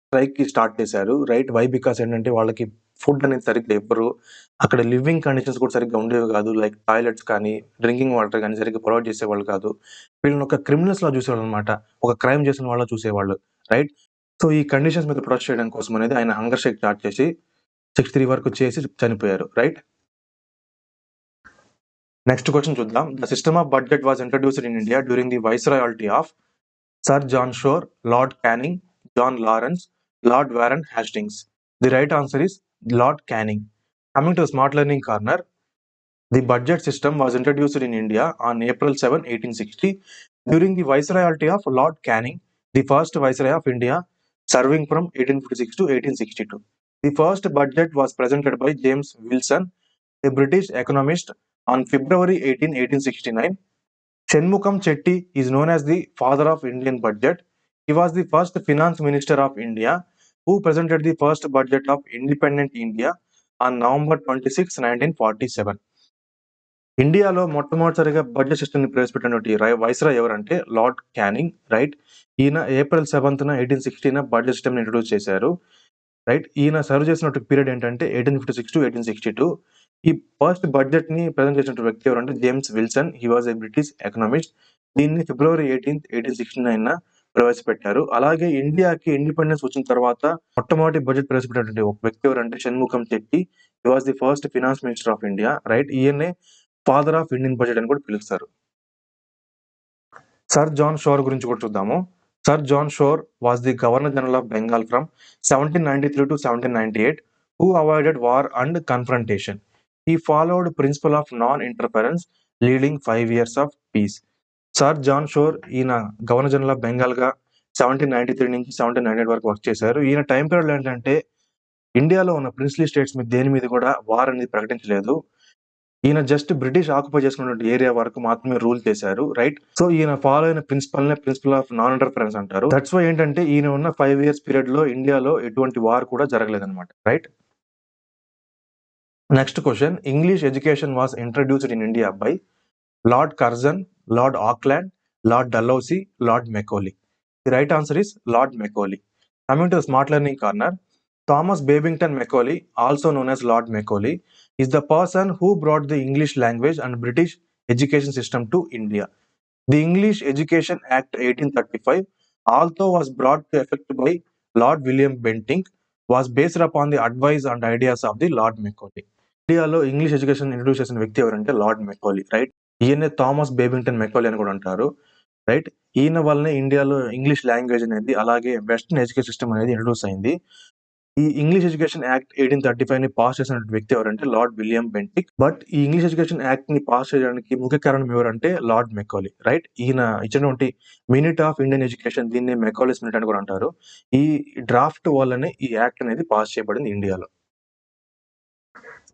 స్ట్రైక్‌కి స్టార్ట్ చేశారు. రైట్. వై? బికాస్ ఏంటంటే వాళ్ళకి ఫుడ్ అనేది సరిగ్గా ఇవ్వరు. అక్కడ లివింగ్ కండిషన్స్ కూడా సరిగ్గా ఉండేవి కాదు. లైక్ టాయిలెట్స్ కానీ, డ్రింకింగ్ వాటర్ కానీ సరిగ్గా ప్రొవైడ్ చేసేవాళ్ళు కాదు. వీళ్ళని ఒక క్రిమినల్స్‌లా చూసేవాళ్ళనమాట. ఒక క్రైమ్ చేసిన వాళ్ళలా చూసేవాళ్ళు. రైట్. సో, ఈ కండిషన్స్ మీద ప్రొటెస్ట్ చేయడం కోసం అనేది ఆయన హంగర్ స్ట్రైక్ స్టార్ట్ చేసి 63 వరకు చేసి చనిపోయారు. రైట్. నెక్స్ట్ క్వెషన్ చూద్దాం. The system of budget was introduced in India during the viceroyalty of sir John Shore, lord Canning, John Lawrence, Lord Warren Hastings. The right answer is Lord Canning. Coming to Smart Learning Corner, the budget system was introduced in India on April 7, 1860 during the Viceroyalty of Lord Canning, the first Viceroy of India, serving from 1856 to 1862. The first budget was presented by James Wilson, a British economist, on February 18, 1869. Shanmugam Chetty is known as the father of Indian budget. He was the first finance minister of India who presented the first budget of independent India on November 26, 1947. ఇండియాలో మొట్టమొదటిసారిగా budget సిస్టమ్‌ని ప్రవేశపెట్టినటువంటి viceroy ఎవరంటే lord canning. Right. ఈయన April 7న 1860న budget సిస్టమ్‌ని introduce చేశారు. Right. ఈయన serve చేసినటువంటి పీరియడ్ ఏంటంటే 1856-1862. ఈ ఫస్ట్ బడ్జెట్‌ని ప్రెజెంట్ చేసినటువంటి వ్యక్తి ఎవరంటే James Wilson. He was a British economist. దీన్ని ఫిబ్రవరి 18, 1869న ప్రవేశపెట్టారు. అలాగే ఇండియాకి ఇండిపెండెన్స్ వచ్చిన తర్వాత మొట్టమొదటి బడ్జెట్ ప్రవేశపెట్టినటువంటి ఒక వ్యక్తి ఎవరంటే Shanmukham Chetty. He was the first finance minister of India. Right. ఈయన్నే ఫాదర్ ఆఫ్ ఇండియన్ బడ్జెట్ అని కూడా పిలుస్తారు. సర్ జాన్ షోర్ గురించి కూడా చూద్దాము. Sir John Shore was the Governor General of Bengal from 1793 to 1798, who avoided war and confrontation. He followed principle of non-interference, leading 5 years of peace. Sir John Shore ఈయన governor general of బెంగాల్గా 1793 నుంచి 1798 వరకు work చేశారు. ఈయన time period ఏంటంటే ఇండియాలో ఉన్న princely states మీద దేని మీద కూడా వార్ అనేది ప్రకటించలేదు. ఈయన జస్ట్ బ్రిటిష్ ఆక్యుపై చేసుకున్నటువంటి ఏరియా వరకు మాత్రమే రూల్ చేశారు. రైట్. సో ఈయన ఫాలో అయిన ప్రిన్సిపల్ ఆఫ్ నాన్ ఇంటర్ఫరెన్స్ అంటారు. దట్స్ వై ఏంటంటే ఈయన ఉన్న 5 years పీరియడ్ లో ఇండియాలో ఎటువంటి వార్ కూడా జరగలేదన్నమాట. Right. Next question. English education was introduced in India by lord Curzon, lord Auckland, lord Dalhousie, lord Macaulay. The right answer is lord Macaulay. Coming to smart learning corner, Thomas Babington Macaulay, also known as Lord Macaulay, is the person who brought the English language and British education system to India. The English Education Act 1835, although was brought to effect by Lord William Bentinck, was based upon the advice and ideas of the Lord Macaulay. ఇండియాలో English education introduce చేసిన వ్యక్తి ఎవరంటే lord మెకాలీ. Right. ఈయనే Thomas బేబింగ్టన్ మెకాలీ అని కూడా అంటారు. Right. ఈయన వల్లనే ఇండియాలో ఇంగ్లీష్ లాంగ్వేజ్ అనేది అలాగే వెస్టర్న్ ఎడ్యుకేషన్ సిస్టమ్ అనేది ఇంట్రడ్యూస్ అయింది. ఈ ఇంగ్లీష్ ఎడ్యుకేషన్ యాక్ట్ 1835 ని పాస్ చేసిన వ్యక్తి ఎవరంటే లార్డ్ విలియం బెంటిక్. బట్ ఈ ఇంగ్లీష్ ఎడ్యుకేషన్ యాక్ట్ ని పాస్ చేయడానికి ముఖ్య కారణం ఎవరంటే లార్డ్ మెకాలీ. రైట్. ఈయన ఇచ్చినటువంటి మినిట్ ఆఫ్ ఇండియన్ ఎడ్యుకేషన్, దీన్ని మెకాలీస్ మినిట్ అని కూడా అంటారు. ఈ డ్రాఫ్ట్ వల్లనే ఈ యాక్ట్ అనేది పాస్ చేయబడింది ఇండియాలో.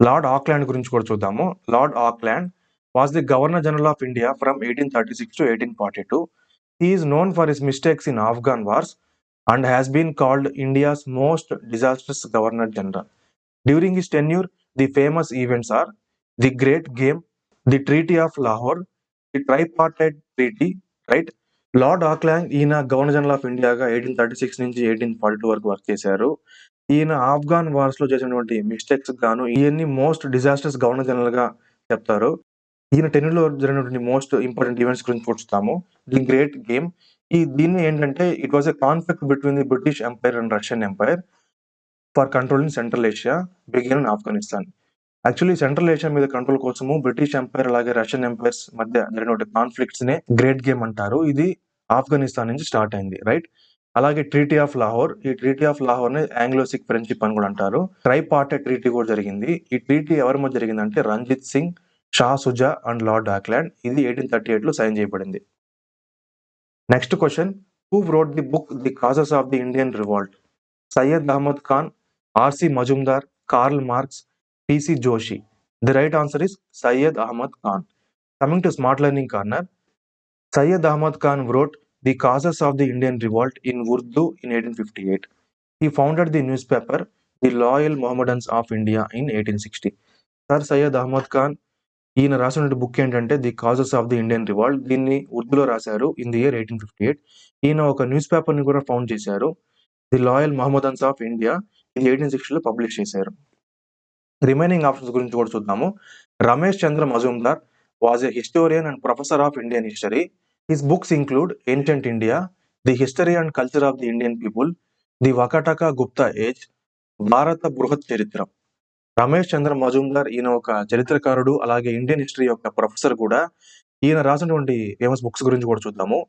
లార్డ్ ఆక్లాండ్ గురించి కూడా చూద్దాము. Lord Auckland was the governor general of India from 1836 to 1842. He is known for his mistakes in Afghan wars and has been called India's most disastrous Governor General. During his tenure, the famous events are the Great Game, the Treaty of Lahore, the Tripartite Treaty, right? Lord Auckland ఈయన governor general of ఇండియాగా 1836 నుంచి 1842 వరకు work చేశారు. ఈయన Afghan wars లో చేసినటువంటి mistakes గాను ఈయన్ని most disasters governor general గా చెప్తారు. ఈయన టెన్యూర్లో జరిగినటువంటి మోస్ట్ ఇంపార్టెంట్ ఈవెంట్స్ గురించి చూస్తాము. ది గ్రేట్ గేమ్, దీన్ని ఏంటంటే it was a conflict between the British empire and Russian empire for controlling central Asia begin in Afghanistan. Actually central Asia మీద కంట్రోల్ కోసము బ్రిటిష్ ఎంపైర్ అలాగే రష్యన్ ఎంపైర్స్ మధ్య జరిగిన conflicts నే గ్రేట్ గేమ్ అంటారు. ఇది ఆఫ్ఘనిస్తాన్ నుంచి స్టార్ట్ అయింది. రైట్. అలాగే ట్రీటీ ఆఫ్ లాహోర్, ఈ ట్రీటీ ఆఫ్ లాహోర్ ని ఆంగ్లో సిక్ ఫ్రెండ్షిప్ అని కూడా అంటారు. ట్రైపార్టైట్ ట్రీటీ కూడా జరిగింది. ఈ ట్రీటీ ఎవరి మధ్య జరిగిందంటే Ranjit Singh, Shah Shuja and lord Auckland. ఇది 1838 లో సైన్ చేయబడింది. Next question. Who wrote the book the causes of the Indian revolt? Syed Ahmed Khan, RC Majumdar, Karl Marx, PC Joshi. The right answer is Syed Ahmed Khan. Coming to smart learning corner, Syed Ahmed Khan wrote the causes of the Indian revolt in Urdu in 1858. He founded the newspaper the loyal మొహమ్మడన్స్ of India in 1860. Sir Syed Ahmed Khan ఈయన రాసిన book ఏంటంటే the causes of the Indian revolt. దీన్ని ఉర్దూలో రాశారు in the year 1858. ఈయన ఒక news paper ని కూడా ఫౌండ్ చేశారు. The loyal Mohammedans of India ఇది 1860లో పబ్లిష్ చేశారు. రిమైనింగ్ ఆప్షన్స్ గురించి కూడా చూద్దాము. Ramesh Chandra Majumdar was a historian and professor of Indian history. His books include ancient India, the history and culture of the Indian people, the Vakataka Gupta age, Bharata Brihat చరిత్ర. రమేష్ చంద్ర మజుందార్ ఈయన ఒక చరిత్రకారుడు, అలాగే ఇండియన్ హిస్టరీ యొక్క ప్రొఫెసర్ కూడా. ఈయన రాసినటువంటి ఫేమస్ బుక్స్ గురించి కూడా చూద్దాము.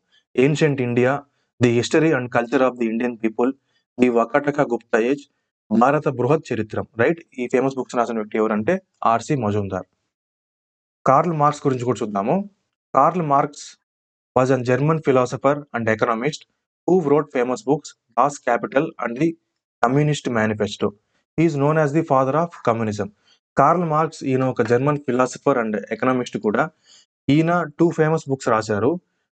Ancient India, the history and culture of the Indian people, the Vakataka Gupta age, Bharata Brihat Charitram. Right, ఈ ఫేమస్ బుక్స్ రాసిన వ్యక్తి ఎవరంటే ఆర్సి మజుందార్. కార్ల్ మార్క్స్ గురించి కూడా చూద్దాము. Karl Marx was an German philosopher and economist who wrote famous books Das Kapital and the Communist Manifesto. He is known as the father of communism. Karl Marx ఈయన ఒక German philosopher and economist కూడా. ఈయన 2 famous books రాశారు.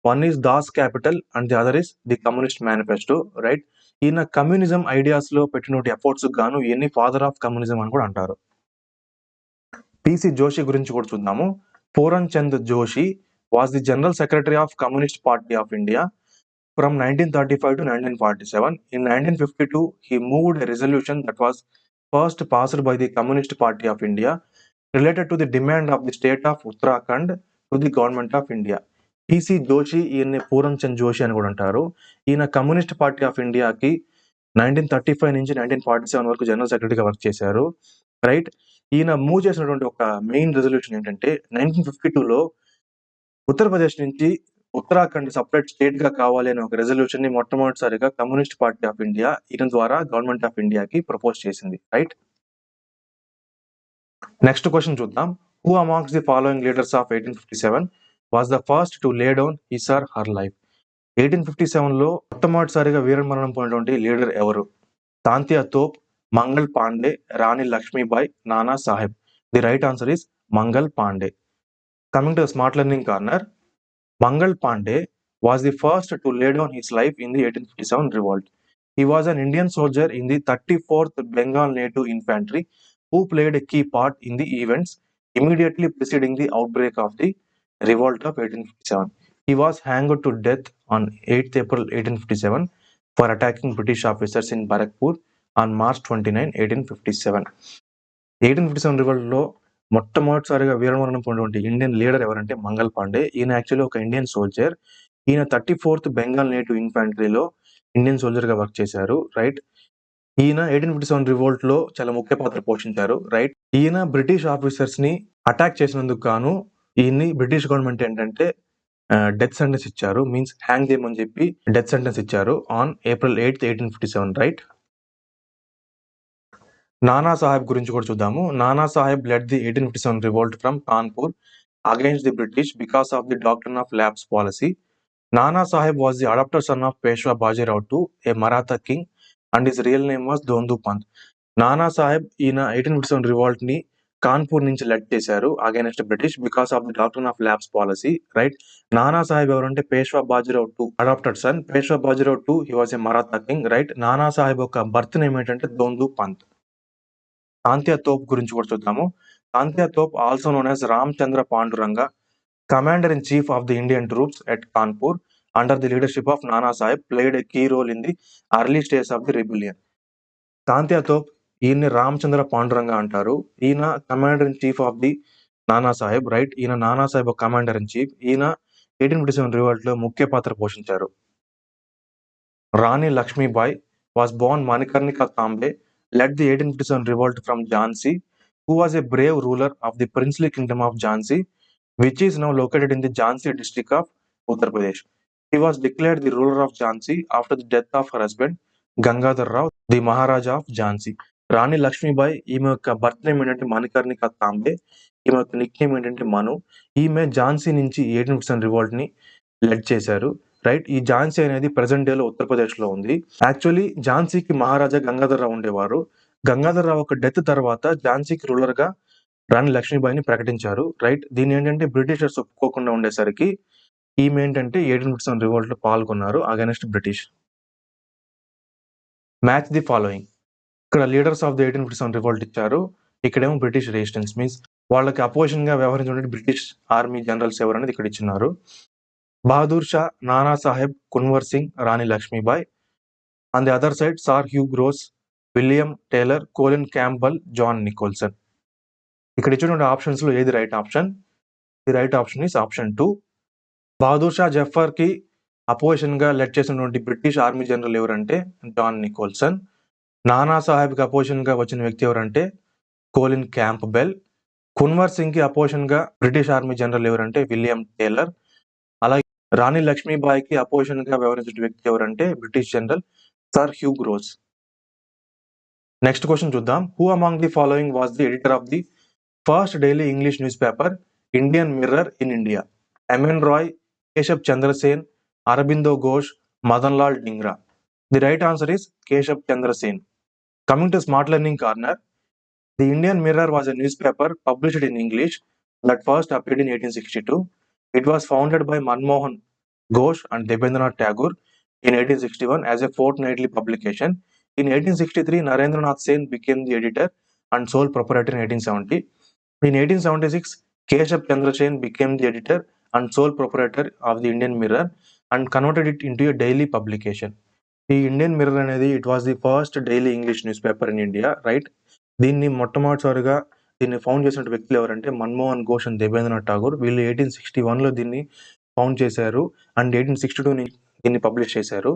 One is Das capital and the other is the communist manifesto. Right, ఈయన communism ideas లో పెట్టినటువంటి efforts గాను ఈయన్ని ఫాదర్ ఆఫ్ కమ్యూనిజం అని కూడా అంటారు. పిసి జోషి గురించి కూడా చూద్దాము. Puran Chand Joshi was the general secretary of communist party of India from 1935 to 1947. In 1952, he moved a resolution that was first passed by the Communist Party of India related to the demand of the state of Uttarakhand to the government of India. PC Joshi ఈయన్ని Pooran Chand Joshi అని కూడా అంటారు. ఈయన communist party of ఇండియాకి 1935 నుంచి 1947 వరకు general సెక్రటరీగా work చేశారు. రైట్, ఈయన మూవ్ చేసినటువంటి ఒక మెయిన్ రెజల్యూషన్ ఏంటంటే 1952లో ఉత్తరప్రదేశ్ నుంచి ఉత్తరాఖండ్ సపరేట్ స్టేట్ గా కావాలి అనే ఒక రెజల్యూషన్ ని మొట్టమొదటిసారిగా కమ్యూనిస్ట్ పార్టీ ఆఫ్ ఇండియా ఈయన ద్వారా గవర్నమెంట్ ఆఫ్ ఇండియాకి ప్రపోజ్ చేసింది. రైట్, నెక్స్ట్ క్వశ్చన్ చూద్దాం. Who amongst the following leaders of 1857 was the first to lay down his or her life. 1857లో మొట్టమొదటిసారిగా వీరమరణం పొందినటువంటి లీడర్ ఎవరు? తాంతియా తోప్, మంగల్ పాండే, రాణి Lakshmibai, Nana Saheb. The right answer is Mangal Pandey. Coming to the smart learning corner, Mangal Pandey was the first to lay down his life in the 1857 revolt. He was an Indian soldier in the 34th Bengal Native Infantry who played a key part in the events immediately preceding the outbreak of the revolt of 1857. He was hanged to death on 8th April 1857 for attacking British officers in Barakpur on March 29, 1857. 1857 రివల్ట్లో మొట్టమొదటిసారిగా వీరమరణం పొందినటువంటి Indian leader ఎవరంటే మంగల్ పాండే. ఈయన actually ఒక Indian soldier. ఈయన 34th Bengal native ఇన్ఫాంట్రీలో Indian soldier గా work చేశారు. రైట్, ఈయన 1857 రివోల్ట్ లో చాలా ముఖ్య పాత్ర పోషించారు. రైట్, ఈయన బ్రిటిష్ ఆఫీసర్స్ ని అటాక్ చేసినందుకు గాను ఈయన్ని బ్రిటిష్ గవర్నమెంట్ ఏంటంటే డెత్ సెంటెన్స్ ఇచ్చారు. మీన్స్ హ్యాంగ్ చేయమని చెప్పి డెత్ సెంటెన్స్ ఇచ్చారు on April 8, 1857. Right, Nana Sahib గురించి కూడా చూద్దాము. Nana Sahib led the 1857 revolt from Kanpur against the British because of the doctrine of lapse policy. Nana Sahib was the adopted son of Peshwa Bajirao II, a Maratha king, and his real name was Dondu Pant. Nana Saheb ఈయన 1857 revolt ని కాన్పూర్ నుంచి led చేశారు against British because of the doctrine of lapse policy. Right, Nana Sahib ఎవరంటే Peshwa Bajirao II adopted son. Peshwa Bajirao II he was a Maratha king. Right, Nana Sahib యొక్క birth name ఏంటంటే దోందు పంత్. తాంతియా తోప్ గురించి కూడా చూద్దాము. Tantia Tope also known as Ramachandra Panduranga, commander in chief of the Indian troops at Kanpur under the leadership of Nana Sahib, played a key role in the early stages of the rebellion. Tantia Tope ఈయన్ని రామచంద్ర పాండురంగ అంటారు. ఈయన commander in chief of the Nana Sahib. Right, ఈయన Nana Saheb commander in chief. ఈయన 1857 revolt లో ముఖ్య పాత్ర పోషించారు. రాణి Lakshmibai was born Manikarnika Tambe, led the 1857 revolt from Jhansi, who was a brave ruler of the princely kingdom of Jhansi, which is now located in the Jhansi district of Uttar Pradesh. He was declared the ruler of Jhansi after the death of her husband Gangadhar Rao, the Maharaja of Jhansi. రాణి లక్ష్మీబాయి ఈమె యొక్క birth name ఏంటంటే మణికర్ణిక తాంబే. ఈమె యొక్క Nick name ఏంటంటే మను. ఈమె ఝాన్సీ నుంచి 1857 revolt ని lead చేశారు. రైట్, ఈ ఝాన్సీ అనేది ప్రెసెంట్ డేలో ఉత్తరప్రదేశ్ లో ఉంది. యాక్చువల్లీ ఝాన్సీకి మహారాజా గంగాధర్ రావు ఉండేవారు. గంగాధర్ రావు ఒక డెత్ తర్వాత ఝాన్సీకి రూలర్ గా రాణి లక్ష్మీబాయిని ప్రకటించారు. రైట్, దీని ఏంటంటే బ్రిటిషర్స్ ఒప్పుకోకుండా ఉండేసరికి ఈమె ఏంటంటే 1857 రివోల్ట్ లో పాల్గొన్నారు against British. Match the following. ఇక్కడ లీడర్స్ ఆఫ్ ది 1857 రివోల్ట్ ఇచ్చారు. ఇక్కడేమో బ్రిటిష్ రెసిస్టెన్స్, మీన్స్ వాళ్ళకి అపోజిషన్ గా వ్యవహరించిన బ్రిటిష్ ఆర్మీ జనరల్స్ ఎవరు అనేది ఇక్కడ ఇచ్చినారు. Bahadur Shah, Nana Sahib, Kunwar Singh, Rani Lakshmibai. On the other side sir Hugh Grose, William Taylor, Colin Campbell, John Nicholson. ఇక్కడ ఇచ్చినటువంటి ఆప్షన్స్ లో ఏది right option? The right option is option 2. Bahadur Shah Zafar కి అపోజిషన్ గా లెడ్ చేసినటువంటి బ్రిటిష్ ఆర్మీ జనరల్ ఎవరంటే జాన్ నికోల్సన్. నానా సాహెబ్ కి అపోజిషన్ గా వచ్చిన వ్యక్తి ఎవరంటే కోలిన్ క్యాంపబెల్. కున్వర్ సింగ్ కి అపోజిషన్ గా బ్రిటిష్ ఆర్మీ జనరల్ ఎవరంటే విలియం టేలర్. అలాగే రాణి లక్ష్మీబాయికి అపోజిషన్ గా వ్యవహరించిన వ్యక్తి ఎవరంటే British general sir Hugh Grose. Next question చూద్దాం. Who among the following was the editor of the first daily English newspaper Indian Mirror in India? MN Roy, Keshab Chandrasen, Aurobindo Ghosh, Madan Lal Dhingra. The right answer is Keshab Chandrasen. Coming to Smart Learning Corner, the Indian Mirror was a newspaper published in English that first appeared in 1862. It was founded by Manmohan Ghosh and Debendranath Tagore in 1861 as a fortnightly publication. In 1863, Narendranath Sen became the editor and sole proprietor in 1870. In 1876, Keshab Chandra Sen became the editor and sole proprietor of the Indian Mirror and converted it into a daily publication. ఈ Indian mirror అనేది it was the first daily English news paper in India, right? దీన్ని మొట్టమొదటిసారిగా దీన్ని found చేసిన వ్యక్తులు ఎవరంటే Manmohan Ghosh and Devendranath Tagore. వీళ్ళు 1861లో దీన్ని ఫౌండ్ చేశారు అండ్ 1862 దీన్ని పబ్లిష్ చేశారు.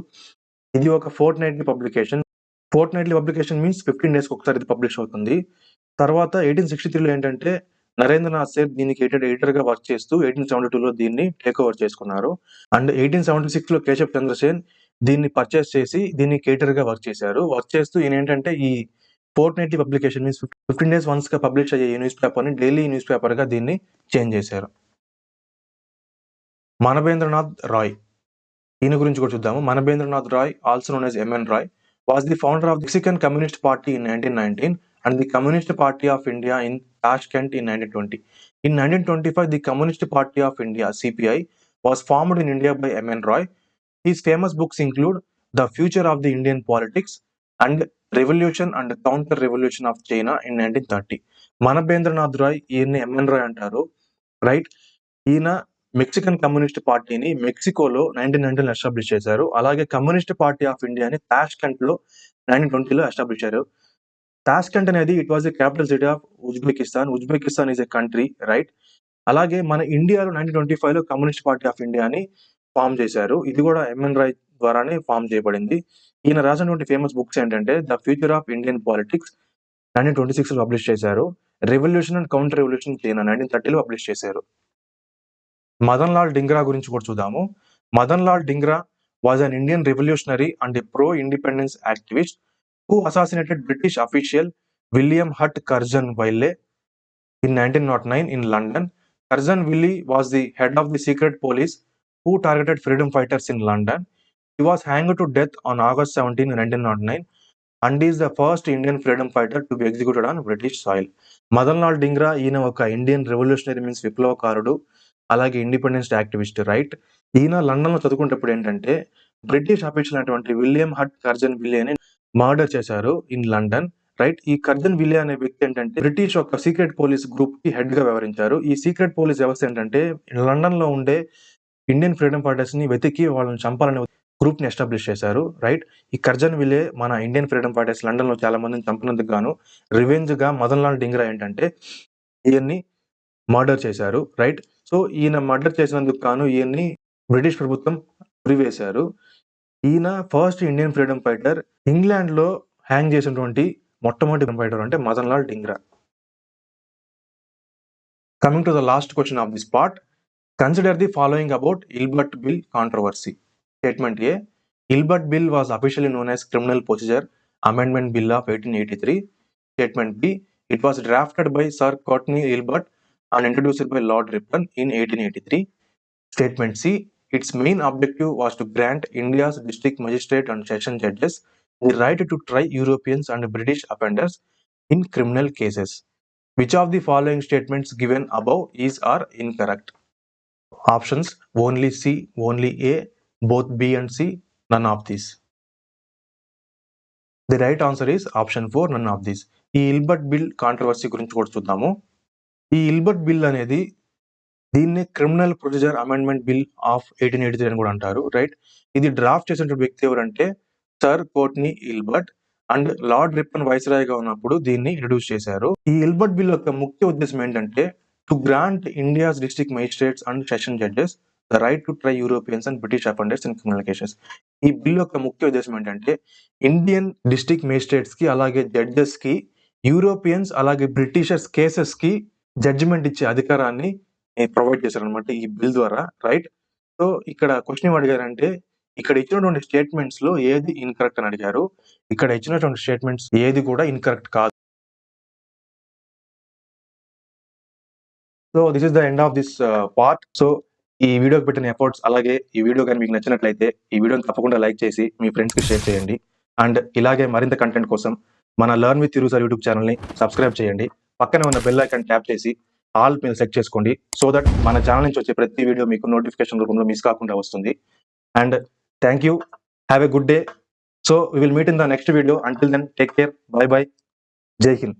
ఇది ఒక fort nightly publication. Fort nightly publication means 15 days ఒకసారి ఇది పబ్లిష్ అవుతుంది. తర్వాత 1863లో ఏంటంటే నరేంద్రనాథ్ సేన్ దీనికి ఎడిటర్ గా వర్క్ చేస్తూ 1872లో దీన్ని టేక్ ఓవర్ చేసుకున్నారు. అండ్ 1876లో కేశబ్ చంద్రసేన్ దీన్ని పర్చేస్ చేసి దీన్ని కేటర్ గా వర్క్ చేశారు. వర్క్ చేస్తూ ఈయన ఏంటంటే ఈ fort nightly publication means 15 days once గా పబ్లిష్ అయ్యే న్యూస్ పేపర్ ని డైలీ న్యూస్ పేపర్ గా దీన్ని చేంజ్ చేశారు. మనబేంద్రనాథ్ రాయ్, ఈయన గురించి కూడా చూద్దాము. Manabendranath Roy, also known as MN Roy, was the founder of the Mexican Communist Party in 1919 and the Communist Party of India in Tashkent in 1920. In 1925, the Communist Party of India (CPI) was formed in India by M.N. Roy. His famous books include The Future of the Indian Politics and Revolution and Counter-Revolution of China in 1930. మనబేంద్రనాథ్ Roy, ఈయన్ని MN Roy అంటారు, right? ఈయన Mexican communist పార్టీని మెక్సికోలో 1919లో establish చేశారు. అలాగే communist party of ఇండియాని Tashkent లో 1920లో establish చేశారు. Tashkent అనేది it was the capital city of Uzbekistan. Uzbekistan is a country, right? అలాగే మన ఇండియాలో 1925లో కమ్యూనిస్ట్ పార్టీ ఆఫ్ ఇండియాని ఫామ్ చేశారు. ఇది కూడా ఎంఎన్ రాయ్ ద్వారానే ఫామ్ చేయబడింది. ఈయన రాసినటువంటి ఫేమస్ బుక్స్ ఏంటంటే the future of Indian politics 1926లో పబ్లిష్ చేశారు. Revolution and counter revolution China 1930లో పబ్లిష్ చేశారు. మదన్ లాల్ డింగ్రా గురించి కూడా చూద్దాము. Madan Lal Dhingra was an Indian revolutionary and a pro independence activist who assassinated British official William Hutt Curzon Wiley in 1909 in London. Curzon Wiley was the head of the secret police who targeted freedom fighters in London. He was hanged to death on August 17, 1909 and is the first Indian freedom fighter to be executed on British soil. Madan Lal Dhingra ఈయన ఒక Indian revolutionary means విప్లవకారుడు, అలాగే independence activist, right? ఈయన London లో చదువుకునేటప్పుడు ఏంటంటే British official అయినటువంటి William Hutt Curzon Wyllie అని మర్డర్ చేశారు ఇన్ లండన్, రైట్? ఈ కర్జన్ విల్లీ అనే వ్యక్తి ఏంటంటే బ్రిటిష్ ఒక సీక్రెట్ పోలీస్ గ్రూప్ కి హెడ్ గా వ్యవహరించారు. ఈ సీక్రెట్ పోలీస్ వ్యవస్థ ఏంటంటే లండన్ లో ఉండే ఇండియన్ ఫ్రీడమ్ ఫైటర్స్ ని వెతికి వాళ్ళని చంపాలనే గ్రూప్ ని ఎస్టాబ్లిష్ చేశారు, రైట్? ఈ కర్జన్ విల్లే మన ఇండియన్ ఫ్రీడమ్ ఫైటర్స్ లండన్ లో చాలా మందిని చంపినందుకు గాను రివెంజ్ గా మదన్ లాల్ డింగ్రా ఏంటంటే ఈయన్ని మర్డర్ చేశారు, రైట్? సో ఈయన మర్డర్ చేసినందుకు గాను ఈయన్ని బ్రిటిష్ ప్రభుత్వం ఉరివేశారు. ఈయన first Indian freedom fighter. England లో హ్యాంగ్ చేసినటువంటి మొట్టమొదటి ఫైటర్ అంటే Madan Lal Dhingra. Coming to the last question of this part, consider the following about Ilbert bill controversy. Statement A, Ilbert bill was officially known as criminal procedure amendment bill of 1883. Statement B, it was drafted by sir Courtney Ilbert and introduced by Lord Ripon in 1883. Statement C, its main objective was to grant India's district magistrate and session judges the right to try Europeans and British offenders in criminal cases. Which of the following statements given above is or incorrect? Options only C, only A, both B and C, none of these. The right answer is option 4, none of these. ఈ Ilbert bill controversy గురించి కూడా చూద్దాము. ఈ Ilbert bill అనేది దీన్ని criminal procedure amendment bill of 1883 అని కూడా అంటారు, రైట్? ఇది డ్రాఫ్ట్ చేసిన వ్యక్తి ఎవరంటే sir Courtney Ilbert and lord Ripon వైస్రాయ్గా ఉన్నప్పుడు దీన్ని ఇంట్రడ్యూస్ చేశారు. ఈ ఇల్బర్ట్ బిల్ యొక్క ముఖ్య ఉద్దేశం ఏంటంటే to grant India's district magistrates and session judges the right to try Europeans and British offenders in criminal cases. ఈ బిల్ యొక్క ముఖ్య ఉద్దేశం ఏంటంటే ఇండియన్ డిస్ట్రిక్ట్ మేజిస్ట్రేట్స్ కి అలాగే జడ్జెస్ కి యూరోపియన్స్ అలాగే బ్రిటిషర్స్ కేసెస్ కి జడ్జిమెంట్ ఇచ్చే అధికారాన్ని ప్రొవైడ్ చేశారనమాట ఈ బిల్ ద్వారా, రైట్. సో ఇక్కడ క్వశ్చన్ ఏం అడిగారంటే ఇక్కడ ఇచ్చినటువంటి స్టేట్మెంట్స్ లో ఏది ఇన్కరెక్ట్ అని అడిగారు. ఇక్కడ ఇచ్చినటువంటి స్టేట్మెంట్స్ ఏది కూడా ఇన్కరెక్ట్ కాదు. So this is the end of this part. So ఈ వీడియోకి పెట్టిన ఎఫర్ట్స్ అలాగే ఈ వీడియో కానీ మీకు నచ్చినట్లయితే ఈ వీడియోని తప్పకుండా లైక్ చేసి మీ ఫ్రెండ్స్ కి షేర్ చేయండి. అండ్ ఇలాగే మరింత కంటెంట్ కోసం మన learn with Thiru sir YouTube ఛానల్ని సబ్స్క్రైబ్ చేయండి. పక్కనే ఉన్న బెల్ ఐకాన్ ట్యాప్ చేసి ఆల్ మీద సెట్ చేసుకోండి. సో దట్ మన ఛానల్ నుంచి వచ్చే ప్రతి వీడియో మీకు నోటిఫికేషన్ రూపంలో మిస్ కాకుండా వస్తుంది. And thank you. Have a good day. So we will meet in the next video. Until then, take care. Bye bye. Jai Hind.